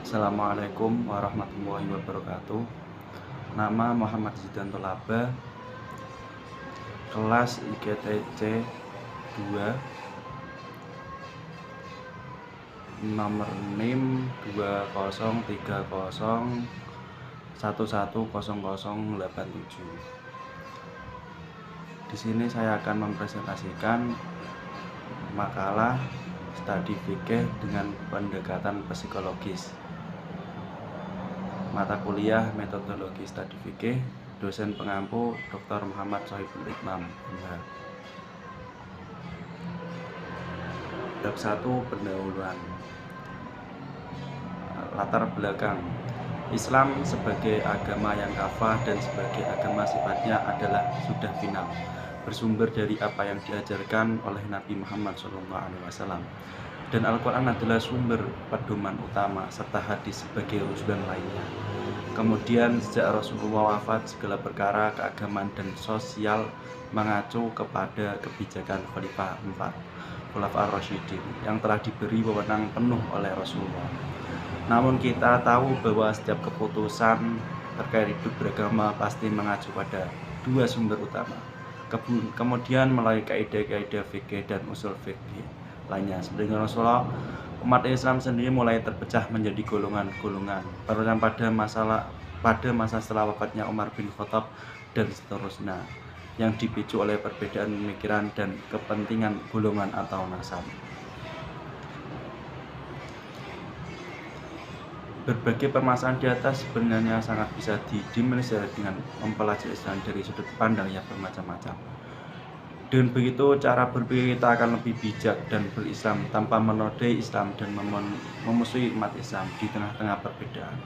Assalamualaikum warahmatullahi wabarakatuh. Nama Muhammad Zidanto Laba, kelas IGTC 2, nomor NIM 2030110087. Di sini saya akan mempresentasikan makalah studi fikih dengan pendekatan psikologis. Mata kuliah metodologi studi fikih, dosen pengampu Dr. Muhammad Sohibul Hikmam, MH. Bab 1, pendahuluan. Latar belakang. Islam sebagai agama yang kafah dan sebagai agama sifatnya adalah sudah final, bersumber dari apa yang diajarkan oleh Nabi Muhammad SAW, dan Al-Quran adalah sumber pedoman utama serta hadis sebagai rujukan lainnya. Kemudian sejak Rasulullah wafat, segala perkara keagamaan dan sosial mengacu kepada kebijakan Khalifah 4 Khulafaur Rasyidin yang telah diberi wewenang penuh oleh Rasulullah. Namun kita tahu bahwa setiap keputusan terkait hidup beragama pasti mengacu pada dua sumber utama, kemudian melalui kaidah-kaidah fikih dan usul fikih lainnya. Sedangkan Rasulullah, umat Islam sendiri mulai terpecah menjadi golongan-golongan pada masa setelah wafatnya Umar bin Khattab dan seterusnya, yang dipicu oleh perbedaan pemikiran dan kepentingan golongan atau nasab. Berbagai permasalahan di atas sebenarnya sangat bisa didimensikan dengan mempelajari Islam dari sudut pandang yang bermacam-macam. Dengan begitu, cara berpikir kita akan lebih bijak dan berislam tanpa menodai Islam dan memusuhi umat Islam di tengah-tengah perbedaan.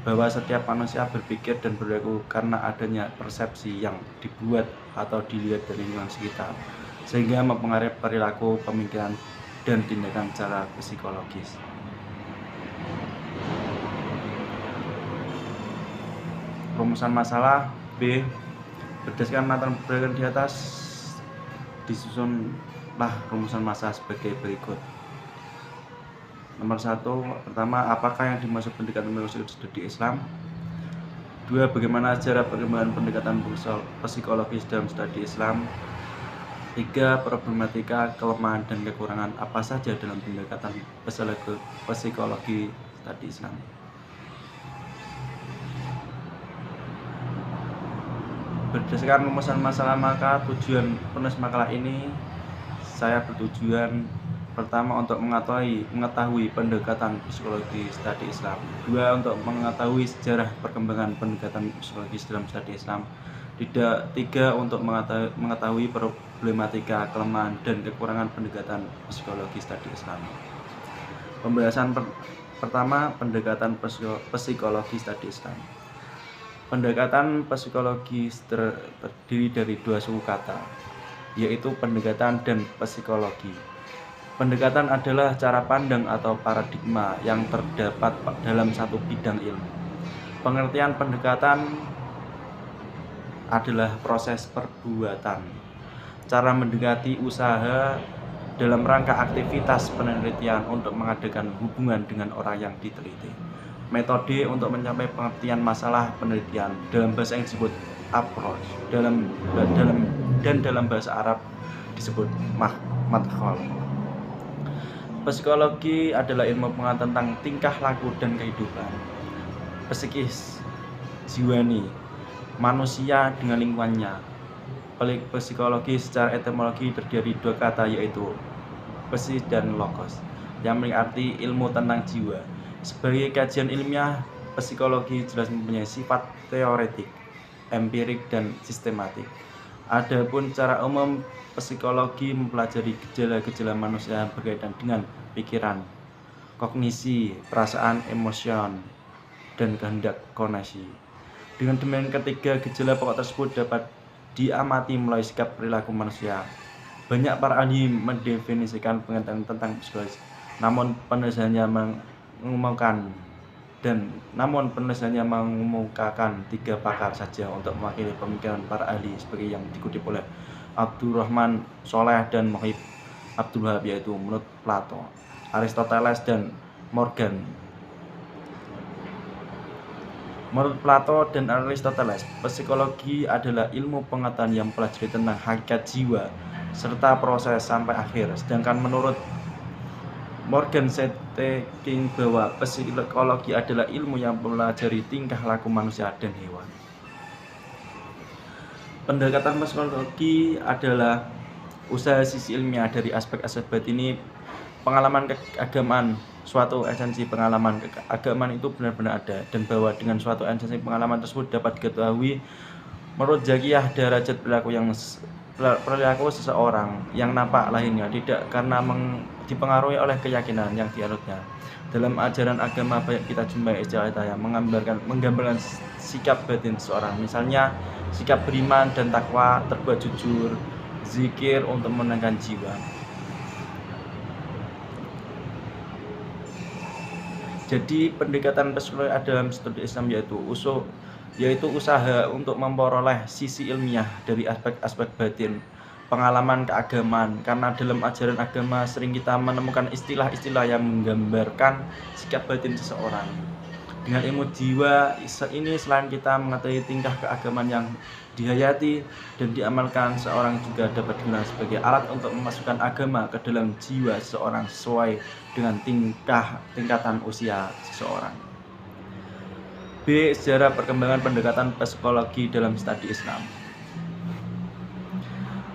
Bahwa setiap manusia berpikir dan berlaku karena adanya persepsi yang dibuat atau dilihat dari lingkungan sekitar, sehingga mempengaruhi perilaku, pemikiran, dan tindakan secara psikologis. Rumusan masalah B. Berdasarkan latar belakang di atas, disusunlah rumusan masalah sebagai berikut. Nomor 1, pertama, apakah yang dimaksud pendekatan studi Islam? 2, bagaimana sejarah perkembangan pendekatan psikologis dalam studi Islam? 3, problematika, kelemahan dan kekurangan apa saja dalam pendekatan psikologi studi Islam. Berdasarkan rumusan masalah, maka tujuan penulis makalah ini saya bertujuan pertama untuk mengetahui pendekatan psikologi studi Islam, 2, untuk mengetahui sejarah perkembangan pendekatan psikologi dalam studi Islam, 3, untuk mengetahui problematika, kelemahan dan kekurangan pendekatan psikologi studi Islam. Pembahasan pertama, pendekatan psikologi studi Islam. Pendekatan psikologi terdiri dari dua suku kata, yaitu pendekatan dan psikologi. Pendekatan adalah cara pandang atau paradigma yang terdapat dalam satu bidang ilmu. Pengertian pendekatan adalah proses perbuatan, cara mendekati usaha dalam rangka aktivitas penelitian untuk mengadakan hubungan dengan orang yang diteliti. Metode untuk mencapai pengertian masalah penelitian dalam bahasa yang disebut approach, dalam bahasa Arab disebut madkhal. Psikologi adalah ilmu pengetahuan tentang tingkah laku dan kehidupan psikis, jiwani, manusia dengan lingkungannya. Psikologi secara etimologi terdiri dua kata, yaitu psi dan logos, yang memiliki arti ilmu tentang jiwa. Sebagai kajian ilmiah, psikologi jelas mempunyai sifat teoretik, empirik, dan sistematik. Adapun secara umum, psikologi mempelajari gejala-gejala manusia berkaitan dengan pikiran, kognisi, perasaan, emosion, dan kehendak kognisi. Dengan demikian, ketiga gejala pokok tersebut dapat diamati melalui sikap perilaku manusia. Banyak para ahli mendefinisikan pengetahuan tentang psikologi, namun penulisannya mengemukakan tiga pakar saja untuk mewakili pemikiran para ahli sebagai yang dikutip oleh Abdurrahman Sholeh dan Muhib Abdul Wahab, yaitu menurut Plato, Aristoteles, dan Morgan Menurut Plato dan Aristoteles, psikologi adalah ilmu pengetahuan yang mempelajari tentang hakikat jiwa serta proses sampai akhir. Sedangkan menurut Morgan King bahwa psikologi adalah ilmu yang mempelajari tingkah laku manusia dan hewan. Pendekatan psikologi adalah usaha sisi ilmiah dari aspek-aspek batini pengalaman keagamaan. Suatu esensi pengalaman keagamaan itu benar-benar ada, dan bahwa dengan suatu esensi pengalaman tersebut dapat diketahui menurut Zakiyah derajat perilaku seseorang yang nampak lainnya tidak karena dipengaruhi oleh keyakinan yang dianutnya. Dalam ajaran agama banyak kita jumpai istilah yang menggambarkan sikap batin seseorang, misalnya sikap beriman dan takwa, terbuat jujur, zikir untuk menenangkan jiwa. Jadi pendekatan psikologi dalam studi Islam yaitu usaha untuk memperoleh sisi ilmiah dari aspek-aspek batin pengalaman keagamaan, karena dalam ajaran agama sering kita menemukan istilah-istilah yang menggambarkan sikap batin seseorang. Dengan ilmu jiwa ini, selain kita mengetahui tingkah keagamaan yang dihayati dan diamalkan, seorang juga dapat digunakan sebagai alat untuk memasukkan agama ke dalam jiwa seseorang sesuai dengan tingkatan usia seseorang. B. Sejarah perkembangan pendekatan psikologi dalam studi Islam.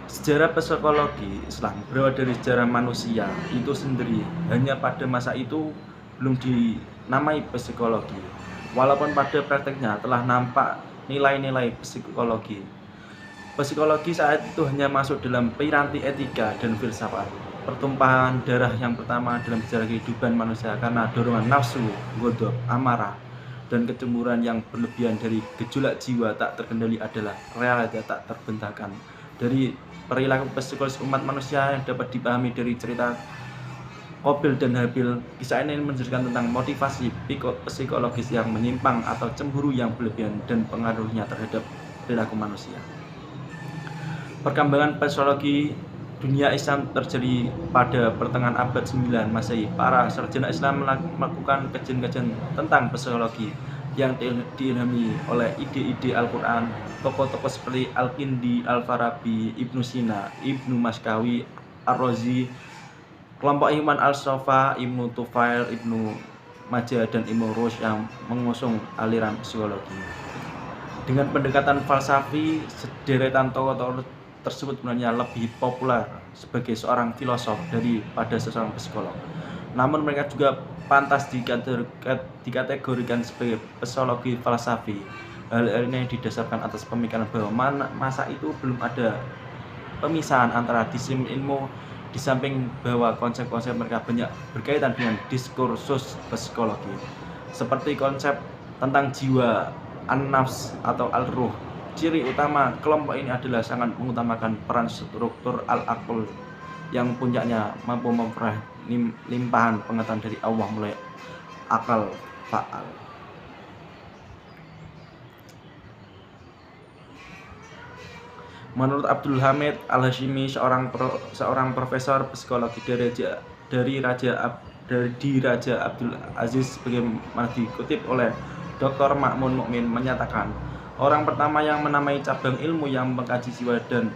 Sejarah psikologi Islam berawal dari sejarah manusia itu sendiri. Hanya pada masa itu belum dinamai psikologi, walaupun pada prakteknya telah nampak nilai-nilai psikologi. Psikologi saat itu hanya masuk dalam piranti etika dan filsafat. Pertumpahan darah yang pertama dalam sejarah kehidupan manusia karena dorongan nafsu, godok, amarah, dan kecemburuan yang berlebihan dari gejolak jiwa tak terkendali adalah realita tak terbantahkan dari perilaku psikologis umat manusia yang dapat dipahami dari cerita Qabil dan Habil. Kisah ini menjelaskan tentang motivasi psikologis yang menyimpang atau cemburu yang berlebihan dan pengaruhnya terhadap perilaku manusia. Perkembangan psikologi dunia Islam terjadi pada pertengahan abad 9 Masehi. Para sarjana Islam melakukan kajian-kajian tentang psikologi yang diilhami oleh ide-ide Al-Quran. Tokoh-tokoh seperti Al-Kindi, Al-Farabi, Ibnu Sina, Ibnu Maskawi, Ar-Razi, kelompok Iman Al-Sofa, Ibnu Tufail, Ibnu Majah, dan Ibnu Rushd yang mengusung aliran psikologi. Dengan pendekatan falsafi, sederetan tokoh-tokoh tersebut sebenarnya lebih populer sebagai seorang filosof daripada seorang psikolog. Namun mereka juga pantas dikategorikan sebagai psikologi falsafi. Hal ini didasarkan atas pemikiran bahwa masa itu belum ada pemisahan antara disiplin ilmu, di samping bahwa konsep-konsep mereka banyak berkaitan dengan diskursus psikologi, seperti konsep tentang jiwa, an-nafs atau al-ruh. Ciri utama kelompok ini adalah sangat mengutamakan peran struktur al-aql yang puncaknya mampu memperoleh limpahan pengetahuan dari Allah mulai akal fa'al. Menurut Abdul Hamid Al-Hashimi, seorang profesor psikologi dari Raja Abdul Aziz, sebagaimana dikutip oleh Dr. Ma'mun Mukmin, menyatakan orang pertama yang menamai cabang ilmu yang mengkaji jiwa dan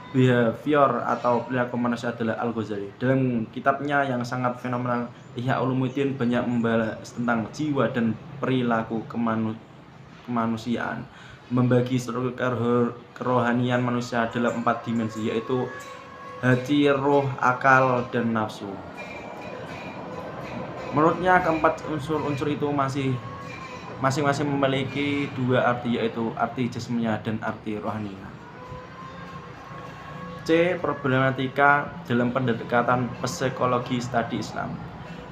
behavior atau perilaku manusia adalah Al-Ghazali. Dalam kitabnya yang sangat fenomenal Ihya Ulumuddin banyak membahas tentang jiwa dan perilaku kemanusiaan, membagi struktur kerohanian manusia dalam 4 dimensi, yaitu hati, roh, akal, dan nafsu. Menurutnya keempat unsur itu masing-masing memiliki 2 arti, yaitu arti jasmania dan arti rohania. C. Problematika dalam pendekatan psikologi studi Islam.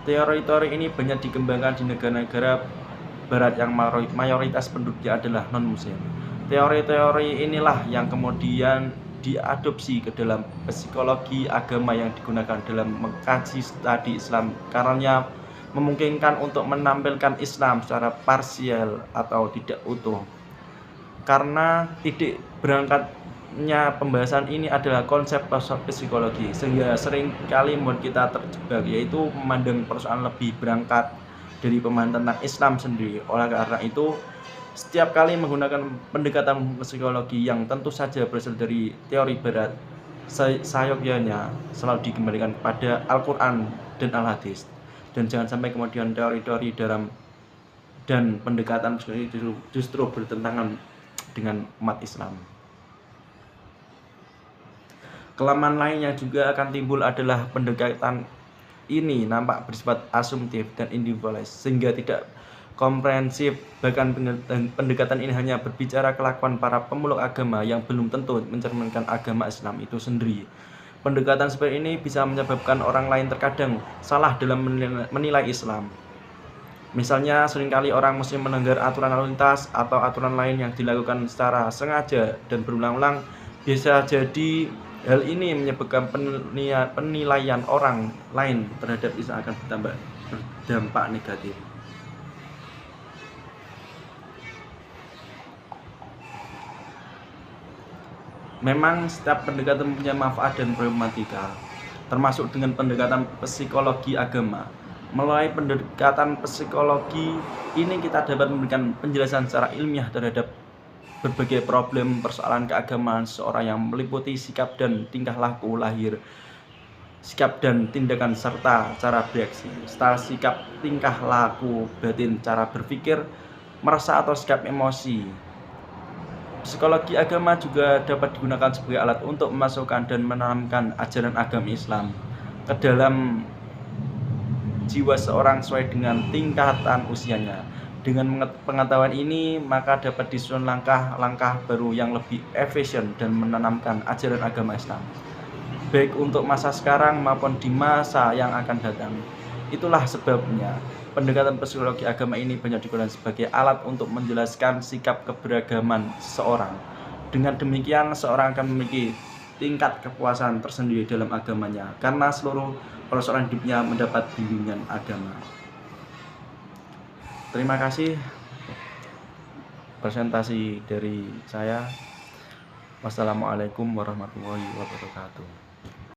Teori-teori ini banyak dikembangkan di negara-negara Barat yang mayoritas penduduknya adalah non-Muslim. Teori-teori inilah yang kemudian diadopsi ke dalam psikologi agama yang digunakan dalam mengkaji studi Islam, karena memungkinkan untuk menampilkan Islam secara parsial atau tidak utuh. Karena titik berangkatnya pembahasan ini adalah konsep psikologi, sehingga sering kali membuat kita terjebak, yaitu memandang persoalan lebih berangkat dari pemahaman tentang Islam sendiri. Oleh karena itu, Setiap kali menggunakan pendekatan psikologi yang tentu saja berasal dari teori barat, sayogyanya selalu dikembalikan kepada Al-Quran dan Al-Hadis. Dan jangan sampai kemudian teori-teori dalam dan pendekatan psikologi justru bertentangan dengan umat Islam. Kelemahan lain yang juga akan timbul adalah pendekatan ini nampak bersifat asumtif dan individualis sehingga tidak komprehensif. Bahkan pendekatan ini hanya berbicara kelakuan para pemeluk agama yang belum tentu mencerminkan agama Islam itu sendiri. Pendekatan seperti ini bisa menyebabkan orang lain terkadang salah dalam menilai Islam. Misalnya seringkali orang muslim melanggar aturan lalu lintas atau aturan lain yang dilakukan secara sengaja dan berulang-ulang. Bisa jadi hal ini menyebabkan penilaian orang lain terhadap Islam akan berdampak negatif. Memang setiap pendekatan punya manfaat dan problematika, termasuk dengan pendekatan psikologi agama. Melalui pendekatan psikologi ini kita dapat memberikan penjelasan secara ilmiah terhadap berbagai problem persoalan keagamaan seseorang yang meliputi sikap dan tingkah laku lahir, sikap dan tindakan serta cara bereaksi, serta sikap tingkah laku batin, cara berpikir, merasa atau sikap emosi. Psikologi agama juga dapat digunakan sebagai alat untuk memasukkan dan menanamkan ajaran agama Islam ke dalam jiwa seorang sesuai dengan tingkatan usianya. Dengan pengetahuan ini, maka dapat disusun langkah-langkah baru yang lebih efisien dan menanamkan ajaran agama Islam, baik untuk masa sekarang maupun di masa yang akan datang. Itulah sebabnya pendekatan psikologi agama ini banyak digunakan sebagai alat untuk menjelaskan sikap keberagaman seseorang. Dengan demikian, seorang akan memiliki tingkat kepuasan tersendiri dalam agamanya karena seluruh persoalan hidupnya mendapat bimbingan agama. Terima kasih presentasi dari saya. Wassalamualaikum warahmatullahi wabarakatuh.